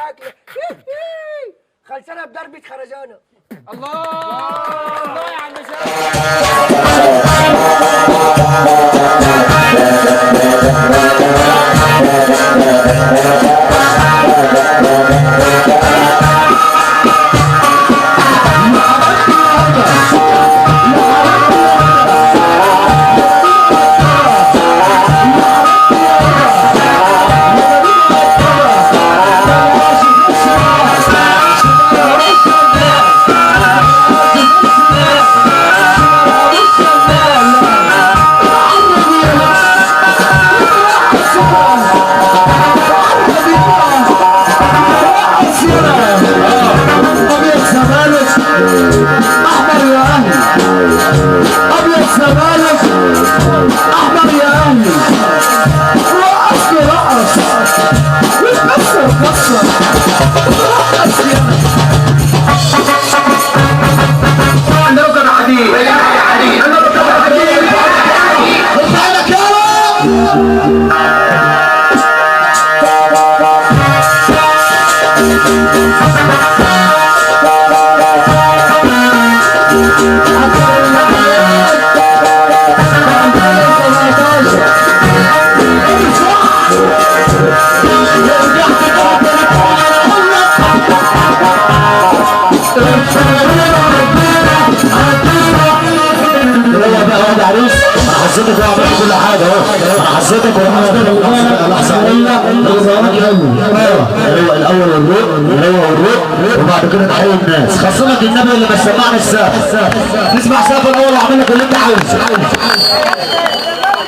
اكل خلصانه بضربه خرزانه. الله الله يا عم شاهد. حسيتك بقى عملت كل حاجه اهو. انا حسيتك لحظه الاول والروق وبعد كده تحيي الناس. خاصه النبي اللي ما سمعنا السقف. نسمع سقف الاول واعمل لك اللي انت عاوزه.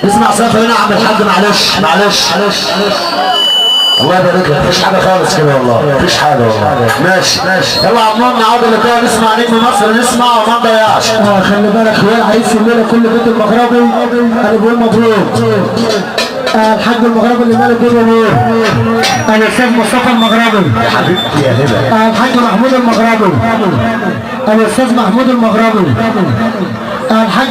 نسمع سقف هنا يا عم الحاج. معلش الله يبارك لك. مفيش حاجه خالص كده والله. مفيش حاجه والله. ماشي يلا يا عمار نعود اللقاء. نسمع نجم مصر نسمع وما نضيعش. خلي بالك خويا عايز الليله كل بيت المغربي انا بقول مبروك. الحاج المغربي اللي مال الدنيا نور. الاستاذ مصطفى المغربي يا حبيبتي يا هبه. الحاج محمود المغربي. الاستاذ محمود المغربي. الحاج